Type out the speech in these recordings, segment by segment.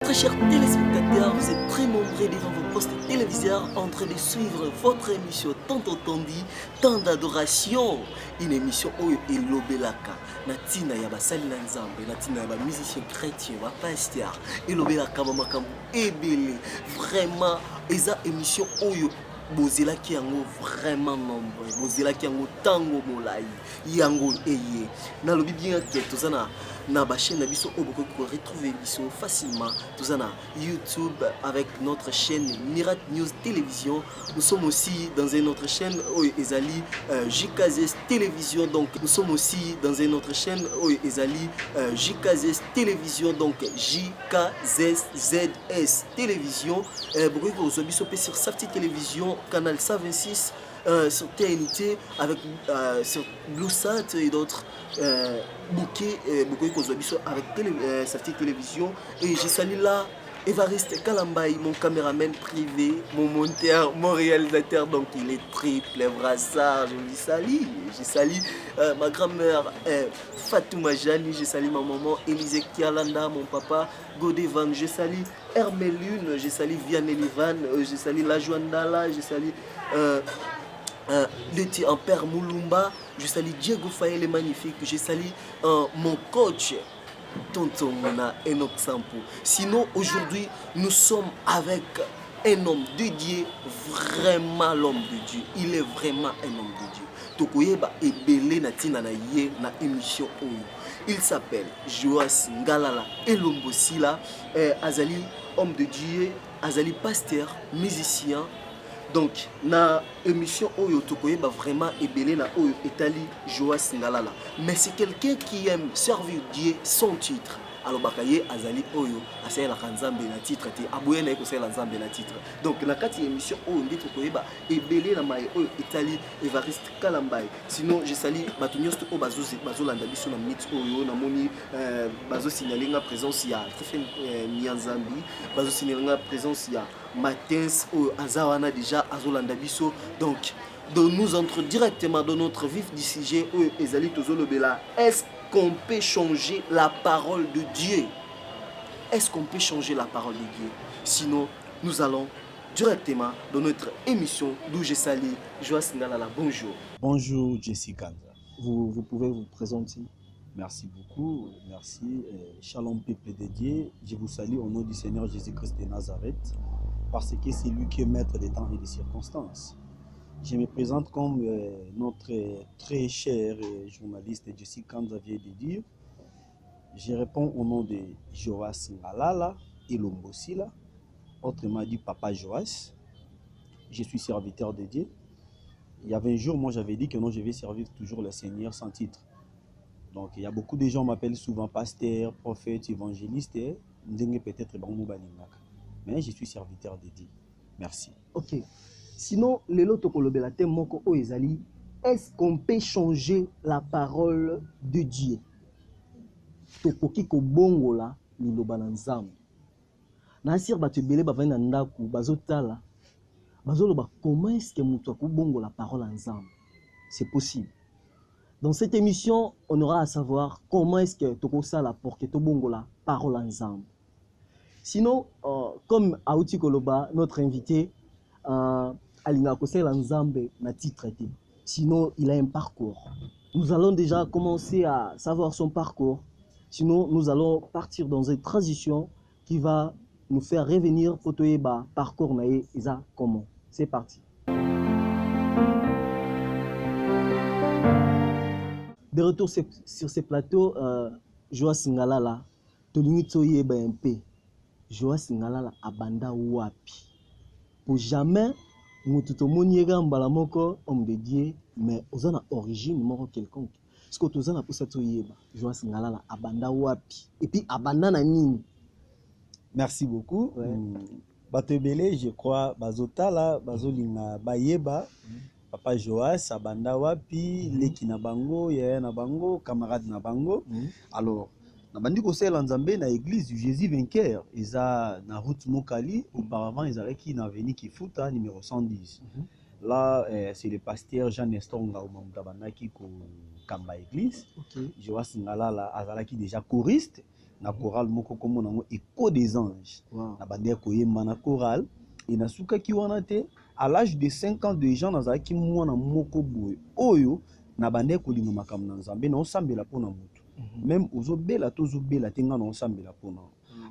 Très chers téléspectateurs, vous êtes très nombreux devant vos postes téléviseurs en train de suivre votre émission tant entendue, tant d'adoration. Une émission où elobelaka natina ya basali na nzambe, natina ya ba musicien chrétien, ba pasteur, elobelaka ba makambo ebele. Vraiment, eza émission oyo bozelaki yango vraiment nombreux, bozelaki yango tango molai, yango eye. Nalobi bien que tozana na ba chaîne na biso oyo bokoki retrouver biso facilement. Tozana YouTube avec notre chaîne Miracle News Télévision. Nous sommes aussi dans une autre chaîne oyo ezali JKZ Télévision. Donc nous sommes aussi dans une autre chaîne oyo ezali JKZ Télévision. Donc JKZS Télévision. Bokoki kozwa biso pe sur Safety Télévision canal 126, sur TNT avec sur BlueSat et d'autres bouquets avec Safety Télévision. Et j'ai salué là Évariste Kalambay, mon caméraman privé, mon monteur, mon réalisateur, donc il est triple brassard. Je lui salue. J'ai salué ma grand-mère Fatouma Jani, j'ai salué ma maman Élisée Kialanda, mon papa Godévan, j'ai salué Hermelune, j'ai salué Vianney Livan, j'ai salué La Joandala, j'ai salué Leti en père Moulumba, je salue Diego Faye le magnifique, je salue mon coach Tonton Mona Enoch Sampo. Sinon aujourd'hui nous sommes avec un homme de Dieu, vraiment l'homme de Dieu. Il est vraiment un homme de Dieu. Tokoyeba ebele na tina na ye na émission oyo. Il s'appelle Joas Ngalala Elombosila, azali homme de Dieu, azali pasteur, musicien. Donc na émission oyo tokoyeba vraiment ebele na oyo etali Joas Ngalala. Mais c'est quelqu'un qui aime servir Dieu sans titre. Alors bakaye azali oyo asala kanzambe na titre te aboye na ekosala nzambe na titre. Donc na kati émission oyo ndi tokoyeba ebele na mai oyo etali Évariste Kalambay. Sinon je sali batunyo sto bazolanda biso na minute oyo na moni bazo signaler présence ya Stephen Nyanzambi, bazo signaler présence ya Matins oyo azawana déjà azolanda biso. Donc de nous entrer directement dans notre vif du sujet oyo ezali tozolobela. Est-ce qu'on peut changer la parole de Dieu? Est-ce qu'on peut changer la parole de Dieu? Sinon, nous allons directement dans notre émission d'où je salue Joas Ngalala. Bonjour. Bonjour Jessica. Vous pouvez vous présenter. Merci beaucoup. Merci. Shalom peuple de Dieu. Je vous salue au nom du Seigneur Jésus-Christ de Nazareth parce que c'est lui qui est maître des temps et des circonstances. Je me présente comme notre très cher journaliste Jessica vient de dire. Je réponds au nom de Joas Ngalala Elombosila, autrement dit Papa Joas. Je suis serviteur de Dieu. Il y avait un jour, moi j'avais dit que non, je vais servir toujours le Seigneur sans titre. Donc il y a beaucoup de gens qui m'appellent souvent pasteur, prophète, évangéliste, peut-être mais je suis serviteur de Dieu. Merci. Ok. Sinon, lelo tokolobela te moko o ezali, est-ce qu'on peut changer la parole de Dieu? Tokoki ko bongola liloba na nzambe. Na sir bato ebele bavandi na ndaku bazotala, bazoloba comment est-ce que mutu akobongola la parole en nzambe? C'est possible. Dans cette émission, on aura à savoir comment est-ce que tokosala pour que tobongola la parole en nzambe. Sinon, comme Aouti Koloba, notre invité, Alinga Kosela Nzambe na titre. Sinon, il a un parcours. Nous allons déjà commencer à savoir son parcours. Sinon, nous allons partir dans une transition qui va nous faire revenir pour Toyeba parcours nae isa comment. C'est parti. De retour sur ces plateaux, Joas Ngalala, Tolingi Toyeba MP. Joas Ngalala abanda wapi. Pour jamais mututo moniega mbala moko homme de Dieu mais ozana origine moko quelconque. Ce que tozana pour ça toyeba Joas Ngalala abanda wapi et puis abanda na nini. Merci beaucoup. Batebele je crois bazotala bazolinga bayeba Papa Joas abanda wapi leki na bango ya na bango camarade na bango. Alors Nabandi kosela nzambe na église du Jésus vainqueur eza na route Mokali auparavant ils avaient qui na avenue Kifuta numéro 110. Là c'est le pasteur Jean Nestor Ngaumamutabanaki ko kamba église. Joas Ngalala azalaki déjà choriste na chorale moko kombo nango Écho des Anges. Na bande koyemba na chorale et na sukaki wana te à l'âge de 5 ans déjà nazalaki mwana moko boye oyo na bande kolinga makambo na Nzambe na osambela pona mutu. Même ozobela tozobela te nga na osambela pona.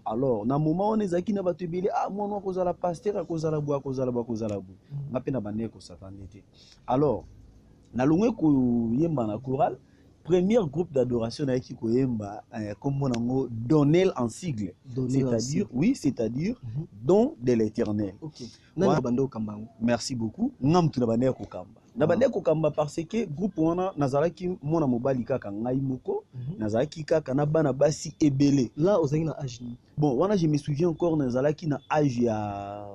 Alors na moment on ezaki na bato ebele mwana kozala pasteur akozala boye akozala boye akozala boye nga pe na bande ko satane te. Alors na longwe koyemba na chorale premier groupe d'adoration qui koyemba comme on Donnel en sigle, c'est-à-dire oui, c'est-à-dire don de l'Éternel. OK. Merci beaucoup. Ngam tu na bande ko kamba. Na bande ko kamba parce que groupe wana nazalaki mona mobali kaka ngai moko, nazalaki kaka na bana basi ebele. Là aux na âge. Bon, wana je me souviens encore nazalaki na âge à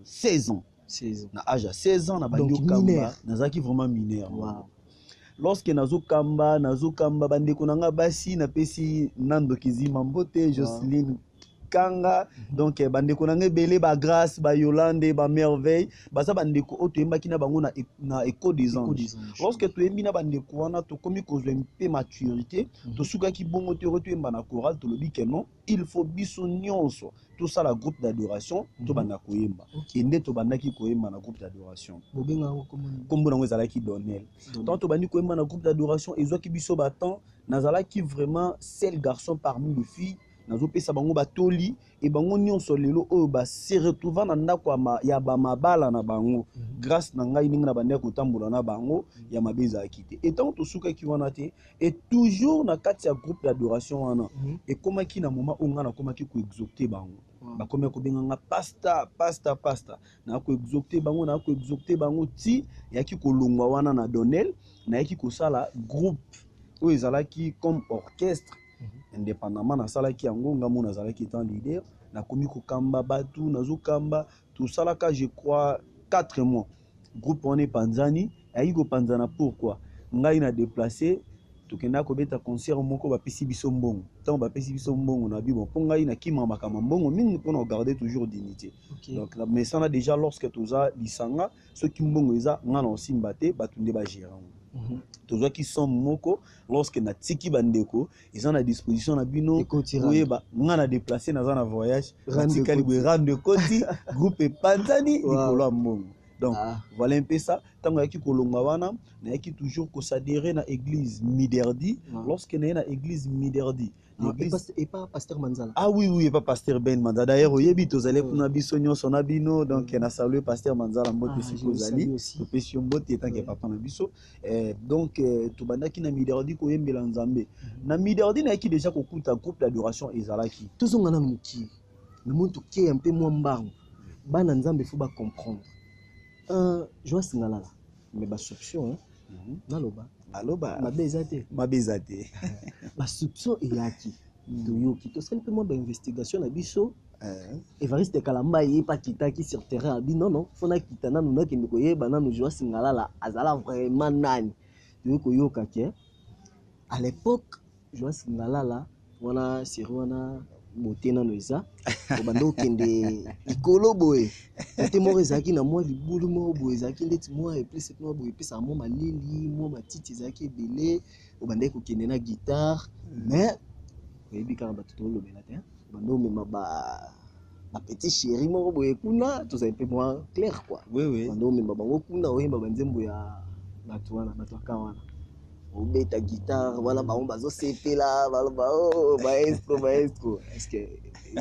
16 ans. 16 ans. Na âge à 16 ans na bande ko kamba, nazalaki vraiment mineur. Wow. Lorsque nazo kamba bandeko nanga basi na pesi Nando Kizima Mbote, Jocelyne Kanga, donc bandeko nanga belé ba grâce ba Yolande ba merveille, baza bandeko oto yembaki na bango na Écho des Anges. Lorsque tu yembi na bandeko wana to komi kozwa mpe maturité, to suka ki bongo te reto yemba na chorale to lobi ke non, il faut biso nyonso tout ça la groupe d'adoration to banda koyemba. Kende to banda ki koyemba na groupe d'adoration. Bobenga kombo nango ezalaki Donnel. Tant to bandi koyemba na groupe d'adoration ezwaki biso batan nazalaki vraiment seul garçon parmi les filles. Nazo pesa bango batoli et bango nyonso lelo oyo ba se retrouva na ndako ya ba mabala na bango grâce na ngai ninga na bande ko tambola na bango ya mabeza akite. Et tant to suka ki wana te et toujours na kati ya groupe d'adoration wana et komaki na moment onga na komaki ko exalter bango. Ba komaki ko benga pasta na ko exalter bango ti yaki ko longwa wana na Donnel na yaki ko sala groupe oyo ezalaki comme orchestre. Indépendamment na salaki yango ngamo nazalaki étant leader na komi ko kamba batu nazo kamba tout ça là je crois 4 mois groupe on est panzani ayi ko panzana pourquoi ngai na déplacer to kenda ko beta concert moko ba pesi biso mbongo tant ba pesi biso mbongo na bibo po ngai na kima makama mbongo mingi pour garder toujours dignité. Donc mais ça na déjà lorsque toza lisanga ce qui mbongo eza ngana osimbate batunde ba gérant. Toujours qui sont moko lorsque na tiki bandeko ils ont à disposition na bino koyeba ngana déplacer na zana voyage ratika libre rande koti groupe panzani likolo mbongo. Donc voilà un peu ça tango yaki kolonga wana na yaki toujours ko s'adhérer na église Miderdi lorsque na église Miderdi et pas pasteur Manzala. Ah oui et pas pasteur Ben Manzala d'ailleurs oyebi tozale kuna biso nyonso na bino donc na saluer pasteur Manzala mbote sikozali to pesi mbote etant que papa na biso donc to bandaki na Miderdi ko yembela Nzambe na Miderdi na yaki déjà kokuta groupe d'adoration ezalaki tozonga na muki na muntu ki un peu moins mbango bana Nzambe faut ba comprendre Joa Singalala mais ba soupçon naloba aloba mabezate ba soupçon eyaki toyoki to sel pe mo ba investigation na biso Evariste Kalamba yi pa kitaki sur terrain abi non fona kitana nuna kende koyeba nanu Joa Singalala azala vraiment nani toyoko yoka ke à l'époque Joa Singalala wana sirwana motena noisa obando kende ikolo boye te mo rezaki na moi libulu mo boye zaki ndeti moi et plus moi boye plus à mo malili mo matiti zaki belé obande ko kende na guitare mais oyebi ka ba tout lo bela te bando me ba petit chéri mo boye kuna tout ça un peu moins clair quoi oui bando me bango kuna oyemba banzembo ya batwana batwaka ta guitare voilà ba on bazo sepela voilà maestro est-ce que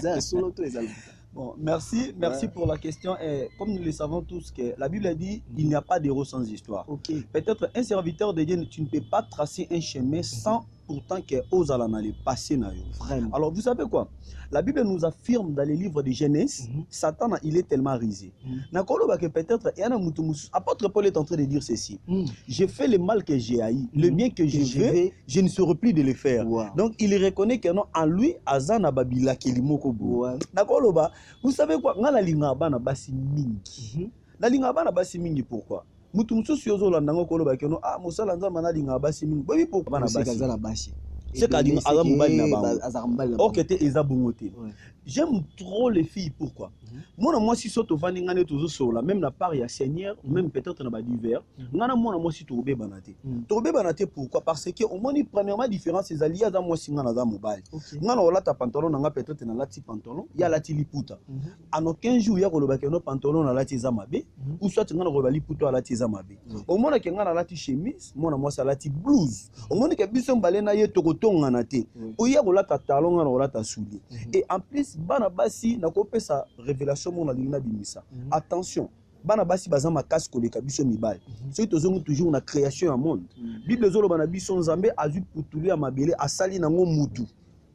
ça solo to ezali. Bon, merci pour la question. Et comme nous le savons tous, que la Bible dit il n'y a pas d'héros sans histoire. Peut-être un serviteur de Dieu, tu ne peux pas tracer un chemin sans pourtant que Ozala n'allait passer. Alors vous savez quoi? La Bible nous affirme dans les livres de Genèse, Satan il est tellement risé. Que peut-être apôtre Paul est en train de dire ceci. J'ai fait le mal que j'ai haï, le bien que je veux, je ne serai plus de le faire. Donc il reconnaît que non en lui Azana Babila Kelimoko. Vous savez quoi? Na linga bana basi mingi. Na linga bana basi mingi pourquoi? Mutu mususu yozo landango koloba ke no mosala nzamba na linga basi mingi. Bobi pourquoi bana basi? C'est qu'à dire azamubali na ba. Ok te eza bongote. J'aime trop les filles pourquoi? moi si soto vani ngane toujours sur la même la part ya Seigneur même peut-être na ba divers ngana moi si to be banate pourquoi parce que au moins premièrement différence ces alliés dans moi si ngana za mobile ngana ola ta pantalon nga peut-être na lati pantalon ya lati liputa en aucun jour ya koloba ke no pantalon na lati za mabe ou soit ngana ko liputa lati za mabe au moins ke ngana lati chemise moi ça lati blouse au moins ke biso mbale na ye tokotonga na te o ya kola ta talon ngana ola ta soulier et en plus bana basi na ko pesa révélation mon alina bimisa attention bana basi baza makasi koleka biso mibale soki tozongi toujours na création ya monde bible ezoloba na biso nzambe azwi putulu ya mabele asali nango mutu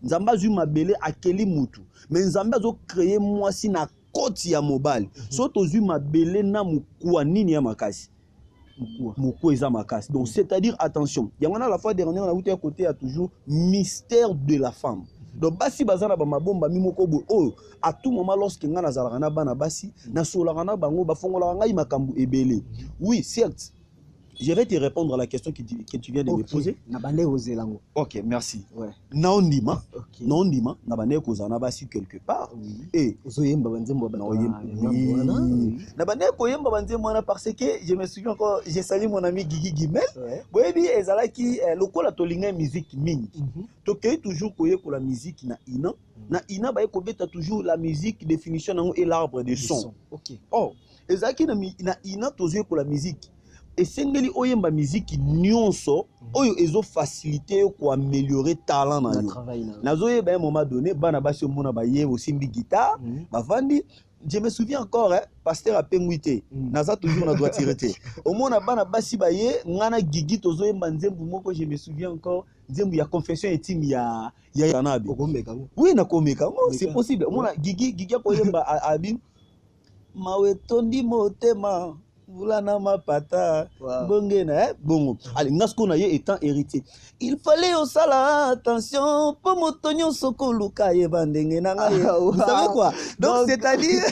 nzambe azwi mabele akeli mutu mais nzambe azo créer mwasi na koti ya mobile soki tozwi mabele na mukuwa nini ya makasi mukuwa eza makasi donc c'est-à-dire attention yango na la fois dernière na uti ya côté ya toujours mystère de la femme. Donc basi bazana ba mabomba mimoko bo oh à tout moment lorsque ngana zalaka na bana basi na solaka na bango ba fongola ngai makambu ebele. Oui, certes. Je vais te répondre à la question que tu viens de me poser. Nabane ozelango. OK, merci. Ouais. Naondima, naondima, nabane kozana basi quelque part et ozoyemba banzembo ba nabane koyemba banzembo na parce que je me souviens encore j'ai salué mon ami Guigui Guimel. Boyebi ezalaki lokola tolinga musique mingi. Tokei toujours koye ko la musique na ina ba ekobeta toujours la musique définition nango et l'arbre des sons. OK. Oh, ezalaki na ina tozoye ko la musique. Et sengeli oyemba musique nyonso oyo ezo faciliter ko améliorer talent na yo. Nazoye ba un moment donné bana basi mona ba ye aussi mbi guitare bavandi je me souviens encore pasteur Apenguité naza toujours na doit tirer. Au mona bana basi ba ye ngana Gigi tozoyemba nzembu moko je me souviens encore nzembu ya confession intime ya Yanabi. Oui na komeka c'est possible. Mona Gigi ko yemba abi mawe tondi motema Boulana mapata, bongena, bongo. Allez, Nasko ye étant héritier. Il fallait au sala attention, pour motonio soko luka ye bandenge nanga. Vous savez quoi? Donc c'est-à-dire,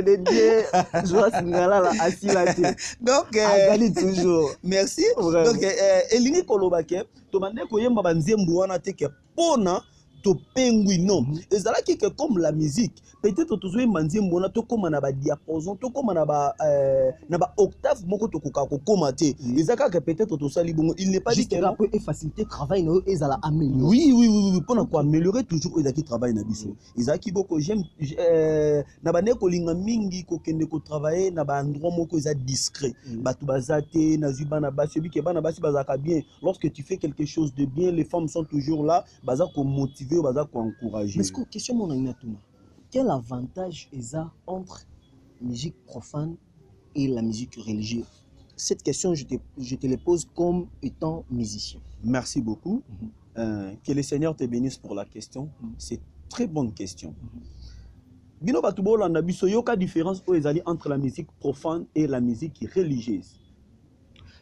de Dieu, joie singala la asilate. Donc, toujours. Merci. Donc, elingi kolobake, to mande koyemba banzembu wana teke pona. Pengui non ezalaki que comme la musique peut-être toujours manzembo na to comme na ba diapason to comme na ba octave moko to koka ko komate ezaka que peut-être to sali bongo il n'est pas dit que là peut faciliter travail no ezala améliorer. Oui pour na ko améliorer toujours ezaki travail na biso ezaki boko j'aime na ba neko linga mingi ko kende ko travailler na ba endroit moko eza discret batu bazate na zubana basi bi ke bana basi bazaka bien lorsque tu fais quelque chose de bien les femmes sont toujours là baza ko motiver baza ko encourager. Mais ce que question mon inatuma quel avantage est-ce entre musique profane et la musique religieuse? Cette question je te la pose comme étant musicien. Merci beaucoup. Que le Seigneur te bénisse pour la question. C'est une très bonne question. Bino batubo landa biso yoka différence entre la musique profane et la musique religieuse.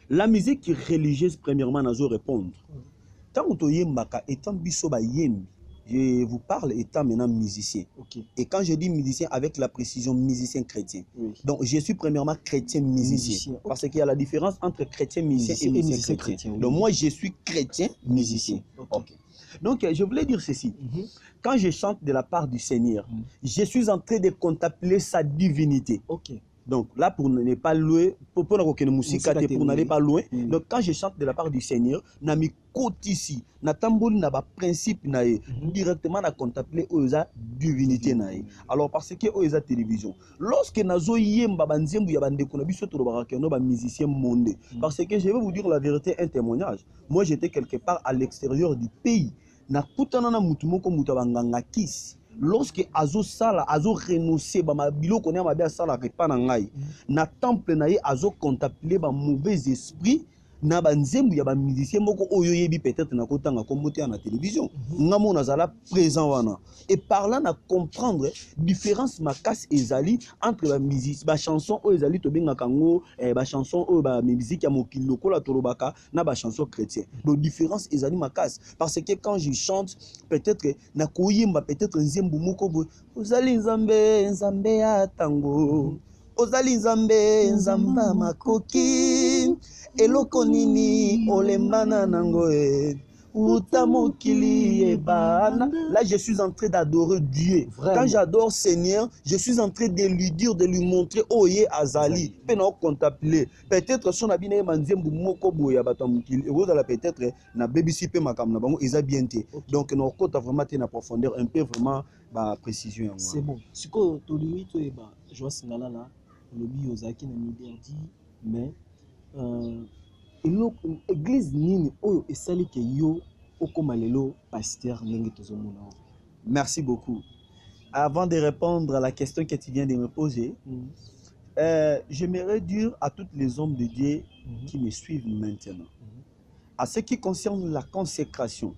La musique religieuse premièrement nazo répondre. Tant que yembaka étant biso ba yembi. Je vous parle étant maintenant musicien. Et quand je dis musicien, avec la précision musicien chrétien. Donc je suis premièrement chrétien musicien. Parce qu'il y a la différence entre chrétien musicien et musicien chrétien. Donc moi je suis chrétien musicien. Donc je voulais dire ceci. Quand je chante de la part du Seigneur, je suis en train de contempler sa divinité. Donc là, pour ne pas loin, pour n'aller pas loin. Donc quand je chante de la part du Seigneur, na mi côté ici, na tamboli na ba principe na directement na contempler oza divinité na. Alors parce que oza télévision. Lorsque nazo yemba banzembu ya bandeko na biso to ba no ba musicien monde. Parce que je vais vous dire la vérité, un témoignage. Moi j'étais quelque part à l'extérieur du pays. Na kutana na mutu moko mutu banganga kisi. Lorsque azo sala azo renoncer ba mabilo konya mabia sala repa na ngai na temple na ye azo contempler ba mauvais esprit na banzembu ya ba musicien moko oyo yebi peut-être na kotanga kombote na télévision ngamo nazala présent wana et par là na comprendre différence makasi ezali entre ba musique ba chanson o ezali to benga kango ba chanson o ba musique ya mokili lokola tolobaka na ba chanson chrétien donc différence ezali makasi parce que quand je chante peut-être na koyemba peut-être nzembu moko bo ozali nzambe ya tango ozali nzamba makoki eloko nini olembana nango Là, je suis en train d'adorer Dieu. Vraiment. Quand j'adore Seigneur, je suis en train de lui dire, de lui montrer, oh, yé azali. Peut-être son abine manzembu moko boya batamukili. Peut-être na BBC pe makam na bango isa bien té. Donc nos côtes vraiment té na profondeur un peu vraiment ba précision. C'est bon. Ce que tu lui tu eba, je vois singala là, le bi ozaki na midi dit, mais l'église nini oyo esali ke yo okoma lelo pasteur ndenge tozomona. Merci beaucoup. Avant de répondre à la question que tu viens de me poser, j'aimerais dire à tous les hommes de Dieu qui me suivent maintenant, à ce qui concerne la consécration.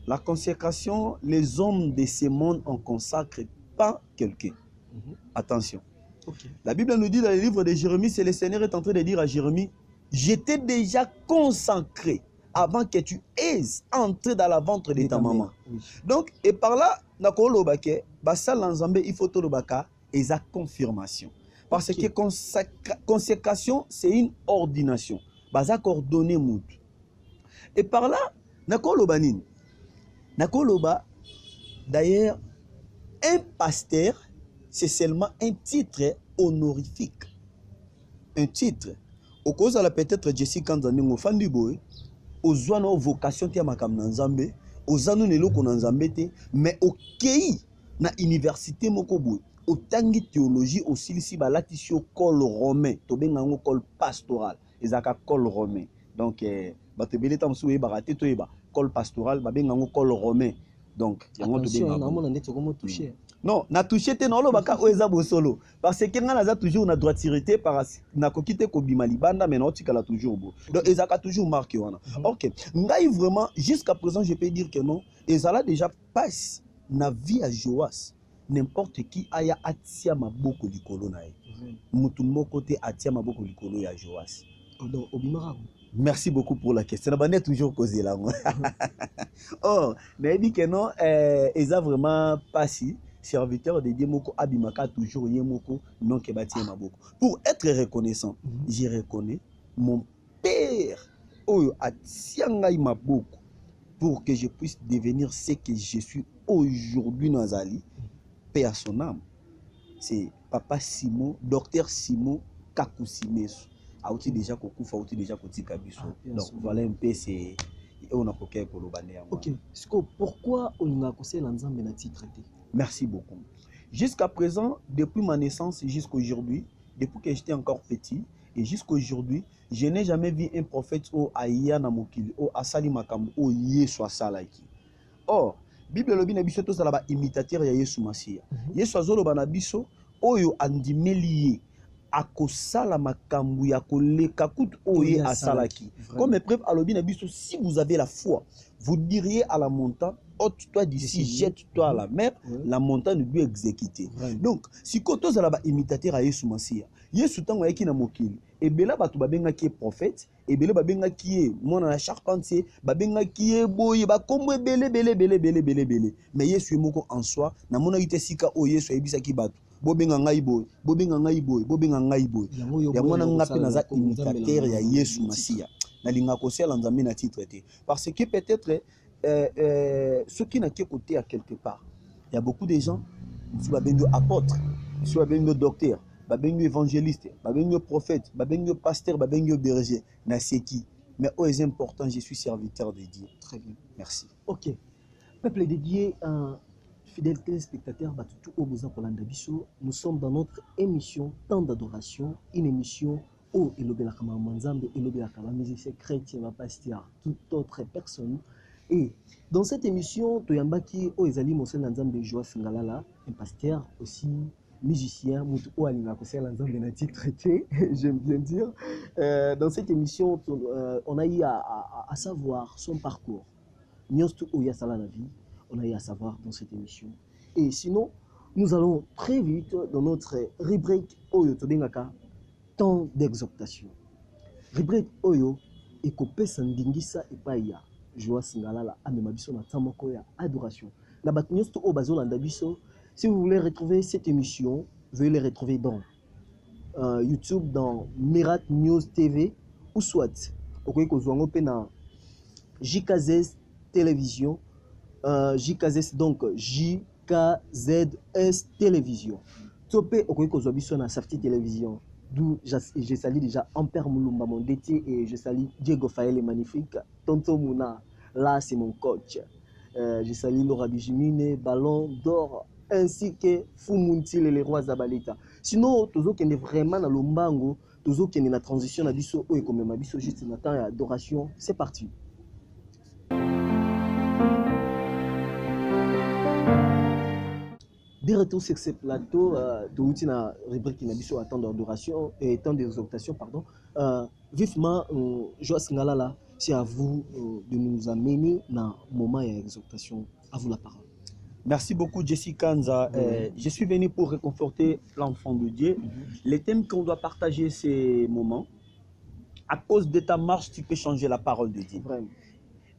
La consécration, les hommes de ce monde en consacrent pas quelqu'un. Attention. La Bible nous dit dans le livre de Jérémie, c'est le Seigneur est en train de dire à Jérémie, j'étais déjà consacré avant que tu aies entré dans la ventre de ta maman. Oui. Donc, et par là, il faut et sa confirmation. Parce que consécration, c'est une ordination. Baza ordonné mout. Et par là, d'ailleurs, un pasteur, c'est seulement un titre honorifique. Un titre. Au cause de la peut-être Jessica Nzandengo Fandu Boy, aux zones vocation tia makam nanzambe, aux anno nelo konanzambe te, mais au kei na université moko boy, au tangi théologie au silisi balatisio col romain, to benga ngo col pastoral, ezaka col romain. Donc bato belé tam soué baraté to eba col pastoral, ba benga ngo col romain. Donc yango to benga. Na mona ndeti komo toucher. Non, na touché te non lo baka oeza bo solo parce que nga naza toujours na droitirité par na kokite ko bima libanda mais na otikala toujours bo. Donc ezaka toujours marqué wana. OK. Ngai vraiment jusqu'à présent je peux dire que non, ezala déjà passe na vie à Joas. N'importe qui aya atia maboko likolo na ye. Mutu moko te atia maboko likolo ya Joas. Donc obimara. Merci beaucoup pour la question. On a toujours causé là. Oh, mais dit que non, eza vraiment pas si serviteur de Dieu moko abimaka toujours yemoko non ke bati maboko. Pour être reconnaissant, je reconnais mon père oyo atiangai maboko pour que je puisse devenir ce que je suis aujourd'hui Nazali, paix à son âme. C'est papa Simon, docteur Simon Kakusimesu. Auti déjà kokufa, auti déjà kotika biso. Donc voilà un peu c'est on a coqué pour le banner. OK. Pourquoi on a conseillé l'ensemble de titre traité? Merci beaucoup. Jusqu'à présent, depuis ma naissance jusqu'à aujourd'hui, depuis que j'étais encore petit et jusqu'à aujourd'hui, je n'ai jamais vu un prophète au Aïa Namokili, au Asali Makam, au Yesu Asalaki. Or, Bible lobi na biso to salaba imitateur ya Yesu Masia. Yesu azolo banabiso oyo andimeli akosala makambu ya koleka kutu oye asalaki. Comme preuve alobi na biso, si vous avez la foi, vous diriez à la montagne, ôte-toi d'ici, jette-toi à la mer, la montagne doit exécuter. Donc, si koto zalaba imitateur à Yesu Masia, Yesu tango yaki na mokili, ebela batu babenga ki prophète, ebele babenga ki mona na charpentier, babenga ki boye ba kombo ebele bele. Mais Yesu moko en soi, na mona ite sika o Yesu ebisa ki batu. Bobenga ngai boy, bobenga ngai boy, bobenga ngai boy. Ya mona ngapi naza imitateur ya Yesu Masia. Na linga kosela nzambe na titre te. Parce que peut-être ceux qui n'ont qu'à côté à quelque part, il y a beaucoup de gens qui sont des apôtres, qui sont des docteurs, des évangélistes, des prophètes, des pasteurs, des bergers. Mais au est important, je suis serviteur de Dieu. Très bien. Merci. OK. Peuple de Dieu, fidèles téléspectateurs, nous sommes dans notre émission Temps d'adoration, une émission où Elobelaka Manzambe, Elobelaka musicien chrétien, pasteur, toute autre personne. Et dans cette émission, Toyambaki Oezali Monsel Nzambe Joa Singalala, un pasteur aussi musicien, Moutou Alina Kosel Nzambe Nati traité, j'aime bien dire. Dans cette émission, on a eu à savoir son parcours. Nyostu Oyasala la vie, on a eu à savoir dans cette émission. Et sinon, nous allons très vite dans notre rubrique Oyo Tobengaka, temps d'exhortation. Rubrique Oyo, Ekope Sandingisa et Paya. Joa Singalala, Amemabiso na Tamoko ya adoration. La Batniosto au Bazo Landabiso. Si vous voulez retrouver cette émission, veuillez les retrouver dans YouTube, dans Mirat News TV, ou soit, au Kouzouango Pena, JKZ Télévision. JKZS, donc JKZS Télévision. Topé Okokozwabiso na Safety Télévision. D'où je salue déjà Ampère Moulumba, mon détier, et je salue Diego Fael, magnifique. Tonton Mouna, là c'est mon coach. Je salue Laura Bijimine, Ballon d'Or, ainsi que Fumuntil et les rois Zabaleta. Sinon, Tozo qui est vraiment dans l'Ombango, Tozo qui est dans la transition, Nabiso, et comme Mabiso, juste un temps d'adoration, c'est parti. De retour sur ce plateau, de la rubrique qui n'a pas temps d'adoration et temps d'exaltation, pardon. Vivement, Joas Ngalala, c'est à vous de nous amener dans le moment d'exaltation. À vous la parole. Merci beaucoup, Jessica Kanza. Je suis venu pour réconforter l'enfant de Dieu. Les thèmes qu'on doit partager ces moments, à cause de ta marche, tu peux changer la parole de Dieu. Vraiment.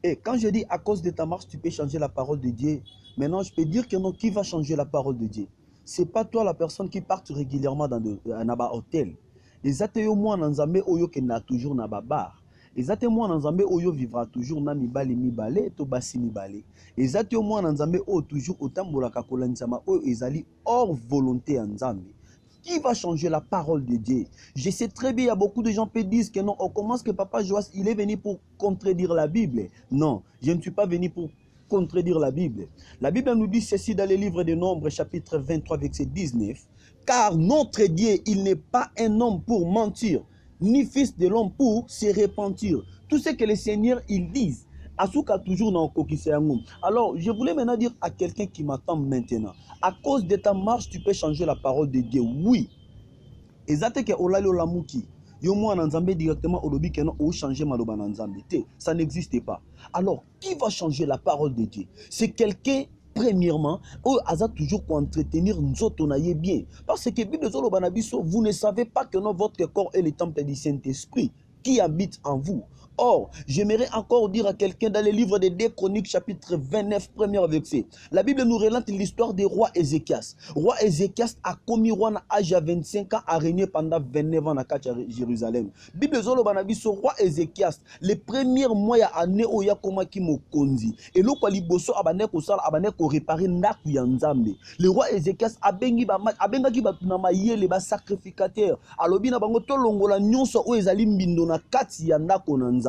Et quand je dis à cause de ta marche, tu peux changer la parole de Dieu, maintenant je peux dire que non, qui va changer la parole de Dieu? Ce n'est pas toi la personne qui part régulièrement dans un hôtel. Les athées, moi, dans Zambé, oyo qui n'a toujours na bar. Les athées, moi, dans Zambé, oyo vivra toujours na mibale, to basi mibale. Les athées, moi, dans Zambé, oyo toujours autant bola kakola nzama, oyo ezali hors volonté en Zambé. Qui va changer la parole de Dieu? Je sais très bien, il y a beaucoup de gens qui disent que non, on commence que Papa Joas, il est venu pour contredire la Bible. Non, je ne suis pas venu pour contredire la Bible. La Bible nous dit ceci dans le livre de Nombres, chapitre 23, verset 19. Car notre Dieu, il n'est pas un homme pour mentir, ni fils de l'homme pour se repentir. Tout ce que les seigneurs, ils disent, Asuka toujours dans le. Alors, je voulais maintenant dire à quelqu'un qui m'attend maintenant, à cause de ta marche, tu peux changer la parole de Dieu. Oui. Et ça, c'est que Olalo Lamouki, yo moi Nzambe directement au lobby que ou changer maloba Nzambe. Ça n'existe pas. Alors, qui va changer la parole de Dieu? C'est quelqu'un, premièrement, où a toujours pour entretenir nous bien. Parce que Bible Zolobanabiso, vous ne savez pas que votre corps est le temple du Saint-Esprit qui habite en vous. Or, j'aimerais encore dire à quelqu'un dans le livre des 2 Chroniques, chapitre 29, premier verset. La Bible nous relate l'histoire du roi Ézéchias. Roi Ézéchias a commis roi à l'âge de 25 ans, a régné pendant 29 ans à Jérusalem. Bible zolo banabiso roi Ézéchias, les premiers mois à année où ya koma ki mokonzi. Et lo kwa liboso abane ko sala abane ko réparer ndaku ya Nzambe. Le roi Ézéchias abengaki batuna mayele ba sacrificateur. Alobi na bango to longola nyonso o ezali mbindo na kati ya ndako na Nzambe.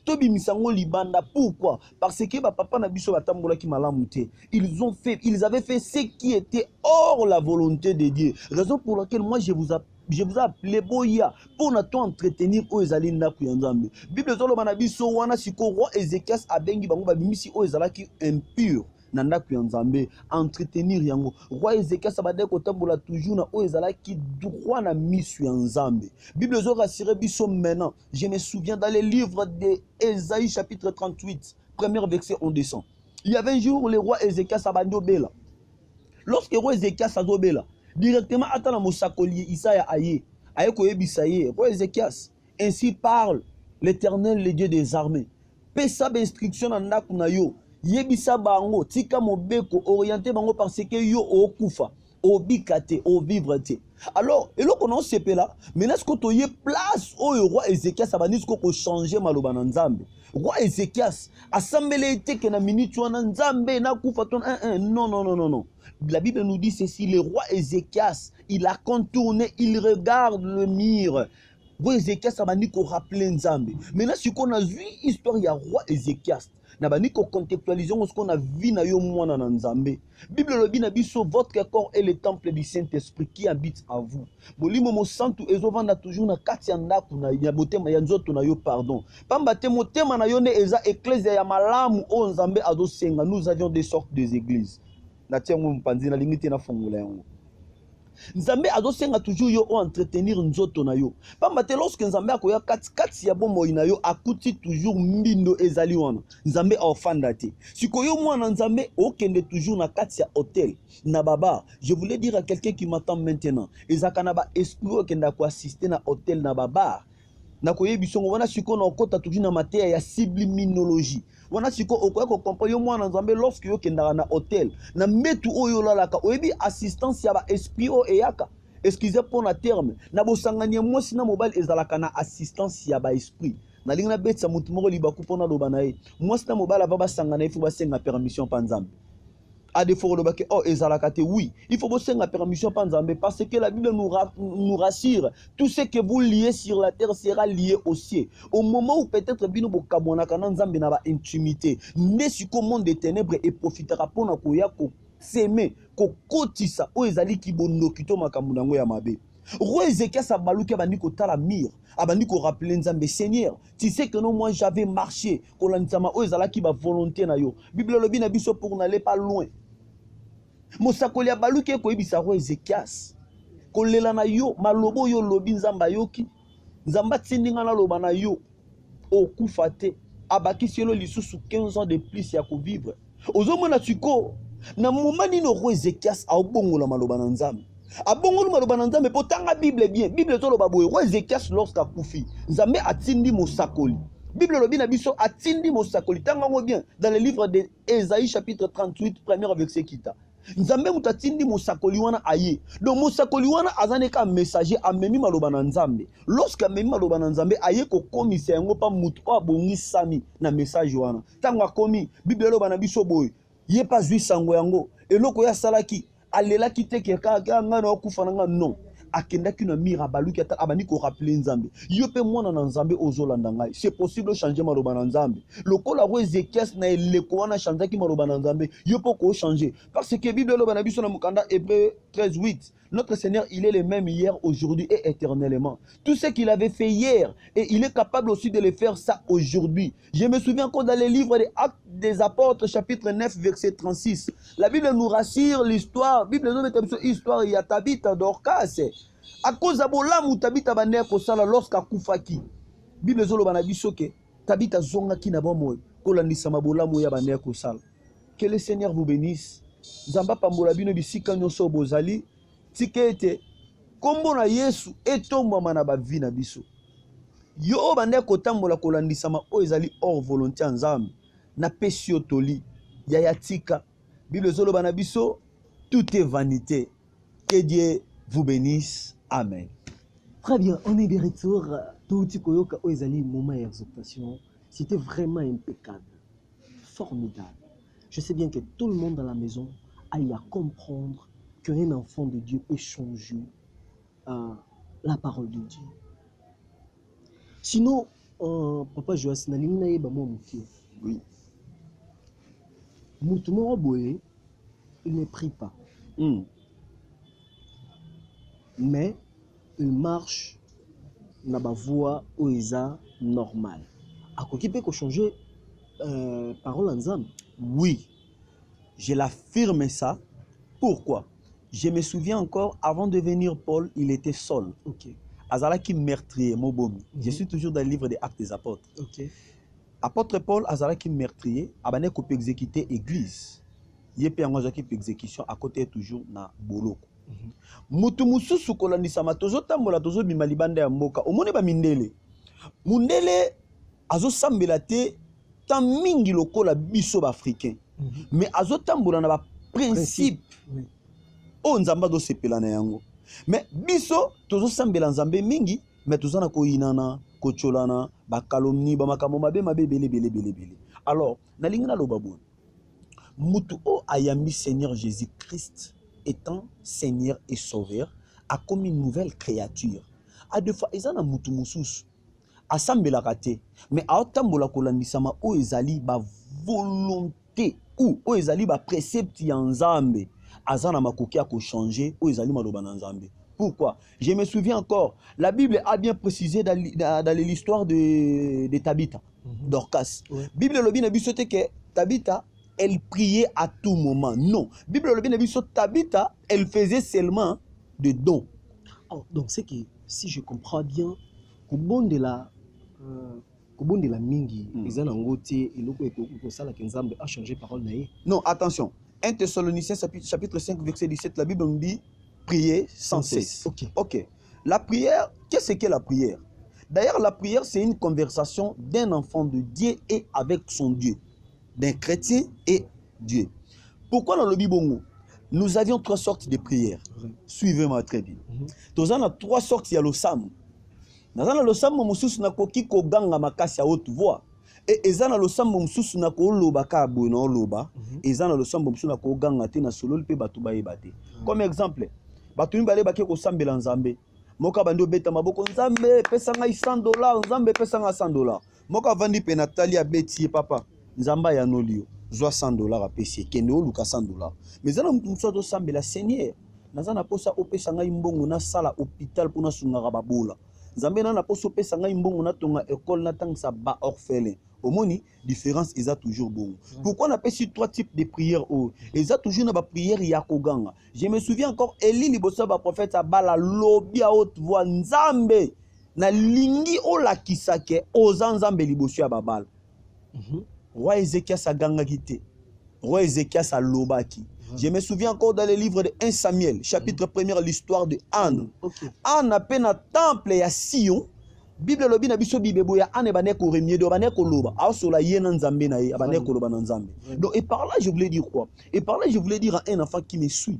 Tobi misango libanda. Pourquoi? Parce que papa na biso batambola ki malamu te. Ils avaient fait ce qui était hors la volonté de Dieu. Raison pour laquelle moi je vous appelé Boya pour nous entretenir aux ezali ndaku ya Nzambe. Bible zolo bana biso wana siko roi Ézéchias abengi bango babimisi o ezalaki impur. Nandaku ya Nzambe entretenir yango roi Ézéchias abade kotambola toujours na o ezalaki droit na misu ya Nzambe. Bible zo rassuré biso maintenant. Je me souviens dans le livre de Ésaïe chapitre 38 premier verset on descend. Il y avait un jour où le roi Ézéchias abande obela. Lorsque le roi Ézéchias azobela directement atana mosakoli Isaïa aye ko yebisa ye roi Ézéchias ainsi parle l'Éternel le Dieu des armées. Pesa ba instruction na ndaku na yo. Yebisa bango tika mobeko orienté bango parce que yo okufa obikate ovivre. Alors et là qu'on a sepé là maintenant ce que tu y place au roi Ézéchias abani ce ko changer maloba na Nzambe. Roi Ézéchias assemblée était que na minute wana Nzambe na kufa ton non. La Bible nous dit ceci, le roi Ézéchias il a contourné, il regarde le mur. Roi Ézéchias abani ko rappeler Nzambe. Maintenant ce qu'on a vu histoire il y a roi Ézéchias. Nabani ko contextualisons ce qu'on a vu na yo mwana na Nzambe. Bible lobi na biso votre corps est le temple du Saint-Esprit qui habite en vous. Bolimo mo santu ezovanda toujours na kati ya ndaku na ya motema ya nzoto na yo pardon. Pamba te motema na yo ne eza ecclesia ya malamu o Nzambe azo senga. Nous avions des sortes des églises. Na tiango mpanzi na lingiti na fongola yango. Nzambe azosenga toujours yo o entretenir nzoto na yo. Pamba te lorsque Nzambe akoya kati ya bomoi na yo akuti toujours mbindo ezali wana. Nzambe ofanda te. Sikoyo mwana Nzambe okende toujours na kati ya hôtel na baba. Je voulais dire à quelqu'un qui m'attend maintenant. Ezaka na ba esprit okenda ko assister na hôtel na baba. Na koyebisongo wana siko na okota toujours na matière ya subliminalogie. Wana siko okoya ko comprendre yo mwana Nzambe lorsque yo kendaka na hôtel na metu oyo lalaka oyebi assistance ya ba esprit o eyaka. Excusez pour na terme na bosangani mwasi na mobile ezalaka na assistance ya ba esprit. nalingi na betisa mutu moko libaku mpona loba na ye mwasi na mobali ava basangana ifo basenga permission mpa nzambe à défaut de oh ezalakate oui il faut bosser la permission pas nzambe parce que la Bible nous rassure tout ce que vous liez sur la terre sera lié au ciel au moment où peut-être bino bokamona kana nzambe na ba intimité ne siko monde des ténèbres et profitera pona koya ko s'aimer ko kotisa o ezali ki bonokito makambo nango ya mabe roi Ézéchias abaluki abandi kotala mire abandi ko rappeler nzambe Seigneur tu sais que non moi j'avais marché kolanitsama o ezalaki ba volonté na yo Bible lobi na biso pour n'aller pas loin mosakoli abaluki ko yebisa roi Ézéchias kolela na yo malobo yo lobi nzamba yoki nzamba tindinga na loba na yo okufa te abakisi yo lisusu 15 ans de plus ya ko vivre ozomona siko na moment nino roi Ézéchias aobongola maloba na nzambe abongola maloba na nzambe potanga Bible bien Bible toloba boye roi Ézéchias lorsqu'à kufi nzambe atindi mosakoli Bible lobi na biso atindi mosakoli tanga ngo bien dans le livre de Ésaïe chapitre 38 premier verset kita nzambe mutatindi mosakoli wana aye donc mosakoli wana azaneka messager amemi maloba na nzambe lorsque amemi maloba na nzambe aye ko komisa yango pa mutu o abongisami na message wana tango akomi Bible loba na biso boye ye pas zui sango yango eloko ya salaki alelaki te ke ka ngana okufa nga non akendaki na mira baluki ata abani ko rappeler nzambe yo pe mwana na nzambe ozolanda ngai c'est possible changer maloba na nzambe lokola roi Ézéchias na eleko wana chanzaki maloba na nzambe yo pe ko changer parce que Bible loba na biso na mukanda Hébreux 13:8 notre Seigneur il est le même hier aujourd'hui et éternellement tout ce qu'il avait fait hier et il est capable aussi de le faire ça aujourd'hui je me souviens encore dans les livres des Actes des Apôtres chapitre 9 verset 36 la Bible nous rassure l'histoire Bible nous met histoire il y a Tabitha Dorcas à cause de bolamu Tabitha bande kosala lorsqu'à kufaki Bible zolo bana biso ke Tabitha zonga ki na bomo kolandisa mabolamu ya bande kosala que le Seigneur vous bénisse nzamba pambola bino bisika nyonso bozali tikete kombo na Yesu etombama na bavi na biso yo bande kotambola kolandisa ma o ezali hors volonté nzambe na pesi otoli ya yatika Bible zolo bana biso tout est vanité que Dieu vous bénisse amen. Très bien, on est de retour. Tout Koyoka Oezali, moment d'exaltation, c'était vraiment impeccable, formidable. Je sais bien que tout le monde à la maison a eu à comprendre qu'un enfant de Dieu peut changer la parole de Dieu. Sinon, Papa Joas, oui. Moutoumoroboé, il ne prie pas. Mais il marche dans la voie où il est normal. À quoi qui peut changer parole en Zam? Oui, je l'affirme ça. Pourquoi? Je me souviens encore, avant de venir Paul, il était seul. Ok. Azala qui meurtrier, Mobomi. Je suis toujours dans le livre des Actes des Apôtres. Ok. Apôtre Paul, Azala qui meurtrier, abane ko peut exécuter église. Yé pe angoja qui peut exécution à côté toujours na boloko. Mutu mususu kolandisa matozo tambola tozo bima libanda ya mboka omone ba mindele mundele azo sambela te tan mingi lokola biso ba africain mais azo tambola na ba principe o nzamba do sepela na yango mais biso tozo sambela nzambe mingi mais tozana ko inana ko cholana ba calomnie ba makambo mabe bele alors nalingi na loba bon mutu o ayambi Seigneur Jésus-Christ étant Seigneur et Sauveur, a comme une nouvelle créature. A deux fois, ils ont un moutou moussous. A sambela raté. Mais a otambola kolandisama o ezali ba volonté ou o ezali ba précepte yanzambe. Azana makoki a ko changer o ezali maloba nzambe. Pourquoi? Je me souviens encore, la Bible a bien précisé dans l'histoire de Tabitha, Dorcas. Ouais. Bible lobi na bisote que Tabitha elle priait à tout moment. Non. Bible le bien Tabitha, elle faisait seulement de dons. Oh, donc c'est que si je comprends bien, au bon de la mingi, ils ont ngoté et le ça la kenzambe a changé parole naïe. Non, attention. 1 Thessaloniciens chapitre 5 verset 17, la Bible nous dit prier sans cesse. OK. OK. La prière, qu'est-ce que la prière? D'ailleurs, la prière c'est une conversation d'un enfant de Dieu et avec son Dieu. D'un chrétien et Dieu. Pourquoi dans le Bibongo, nous avions trois sortes de prières. Suivez-moi très bien. Nous avons trois sortes, il y a le Sam. Nazana losambo mususu na koki ko ganga makasi à haute voix. Et ezana losambo mususu na ko loba ka bono loba. Ezana losambo mususu na ko ganga te na solo pe batu ba yebate. Comme exemple, batu mbale bake ko sambela nzambe. Moka bando beta maboko nzambe pesa ngai $100, nzambe pesa ngai $100. Moka vandi pe Nathalie abeti papa. Nzamba ya nolio. Zwa $100 a pesi kende o luka $100. Mais zana mususu do sambela Seigneur. Nazana posa opesa ngai mbongo na sala hôpital pona sungaka babola. Nzambe na poso pesa ngai mbongo na tonga école na tangsa ba orphelin. Omoni différence eza toujours bon. Pourquoi on appelle sur 3 types de prières oh eza toujours na ba prière ya koganga. Je me souviens encore Eli libosa ba prophète abala lobi à haute voix nzambe na lingi ola kisake oza nzambe liboso ya babala. Roi Ézéchias a ganga kité. Roi Ézéchias a lobaki. Je me souviens encore dans le livre de 1 Samuel, chapitre 1er, l'histoire de Anne. Anne a peine un temple à Sion. Bible lobi na biso bibebo ya Anne bane ko remie do bane ko loba. Asola yena nzambe na ye bane ko loba na nzambe. Donc et par là je voulais dire quoi? Et par là je voulais dire à un enfant qui me suit.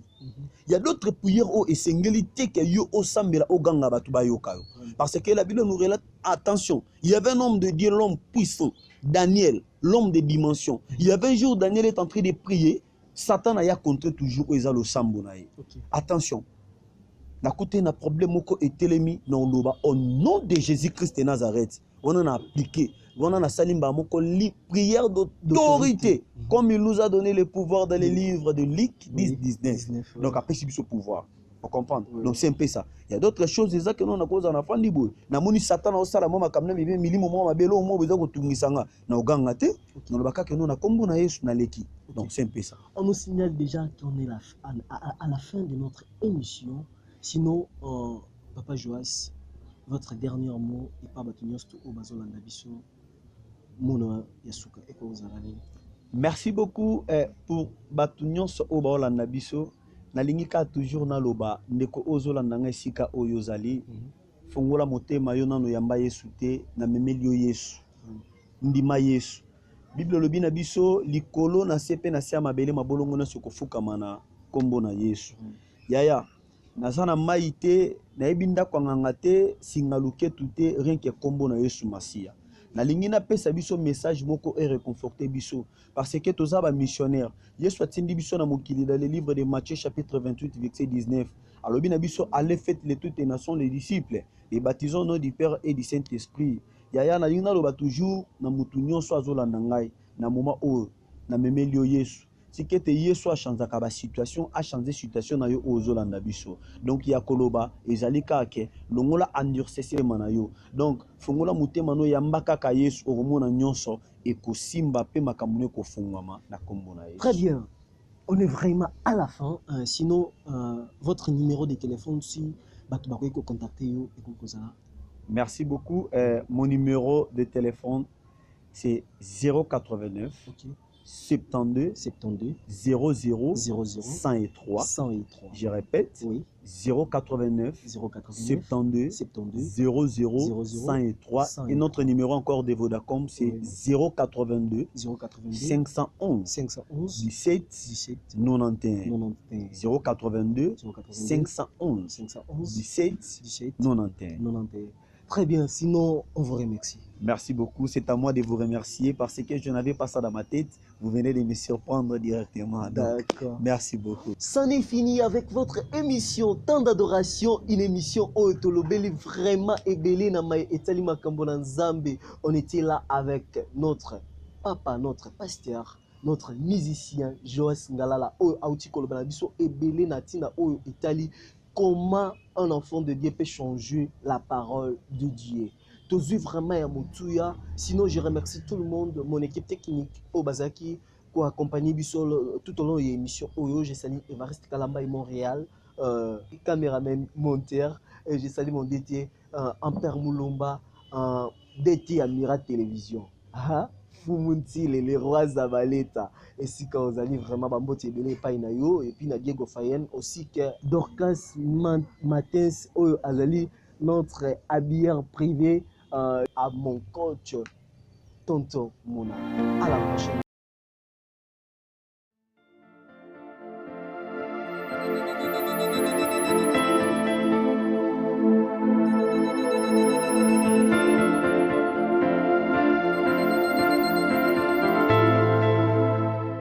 Il y a d'autres prières au esengeli que yo o sambela o ganga batu ba yoka. Parce que la Bible nous relate attention, il y avait un homme de Dieu, l'homme puissant, Daniel, l'homme de dimension. Il y avait un jour Daniel est en train de prier. Satan a contre toujours le sambo na ye. Attention. Na côté na problème oko etelemi na loba au nom de Jésus-Christ de Nazareth. On en a appliqué. On en a salimba moko li prière d'autorité comme il nous a donné le pouvoir dans les livres de Luc 10-19. Donc après c'est ce pouvoir. Vous comprenez? Donc c'est un peu ça. Il y a d'autres choses déjà que nous na cause en afan libo. Na moni Satan au sala mama kamna bibi milimo mama belo mo bezo ko tungisanga na oganga te. Na lobaka que nous na kombo na Yesu na leki. Donc c'est un peu ça. On nous signale déjà qu'on est à la fin de notre émission. Sinon, Papa Joas, votre dernier mot et pas Batunios au Bazolanda Biso, Mono Yasuka et Kozarani. Merci beaucoup pour Batunios au Bazolanda Biso. Nalingika toujours na loba ndeko ozolanda ngai sika oyozali. Fongola motema yo nano yamba Yesu te na memelio Yesu. Ndima Yesu. Bible lobi na biso likolo na sepe na sia mabele mabolongo na sokofuka mana kombo na Yesu. Yaya nazana maite na ebinda kwa ngangate singaluke tute rien que kombo na Yesu Masia. Na lingina pesa biso message moko et réconforter biso parce que toza ba missionnaire. Yesu atindi biso na mokili dans le livre de Matthieu chapitre 28 verset 19. Alobi na biso allez faites les toutes les nations les disciples et baptisons au nom du Père et du Saint-Esprit. Yaya na lingina loba toujours na mutu nyonso azolanda ngai na moment o na memelio Yesu. Si que Yesu a changé la situation, a changé la situation na yo ozolanda biso. Donc ya koloba ezali kake longola endurcesse manayo. Donc fongola mutema no yambaka ka Yesu oromona nyonso e kosimba pe makamune ko fungwama na kombo na Yesu. Très bien. On est vraiment à la fin. Sinon votre numéro de téléphone si batu bakoki ko contacter yo et kokozala. Merci beaucoup. Mon numéro de téléphone c'est 089 72 00 103. Je répète, oui. 089 72 00 103. Et notre numéro encore de Vodacom, c'est 082 511 17 91. 082 511 17 91. Très bien, sinon on vous remercie. Merci beaucoup, c'est à moi de vous remercier parce que je n'avais pas ça dans ma tête. Vous venez de me surprendre directement. D'accord. Merci beaucoup. C'en est fini avec votre émission Temps d'adoration, une émission Otolobeli vraiment ébélé na mai etali makambo na Nzambe. On était là avec notre papa, notre pasteur, notre musicien Joas Ngalala Oyo Auti Kolobana biso ébélé na tina Oyo Italie. Comment un enfant de Dieu peut changer la parole de Dieu. Tozu vraiment ya motuya. Sinon je remercie tout le monde, mon équipe technique au Bazaki pour accompagner Bissol tout au long de l'émission. Oyo, je salue Evariste Kalamba et Montréal, caméraman monteur. Et je salue mon DT Ampère Moulomba, DT Amira Télévision. Fumunti les rois Zabaleta. Et si quand vous allez vraiment bambote belé painayo et puis na Diego Fayen aussi que Dorcas Matins Oyo Azali notre habilleur privé à mon coach Tonton Mona. À la prochaine.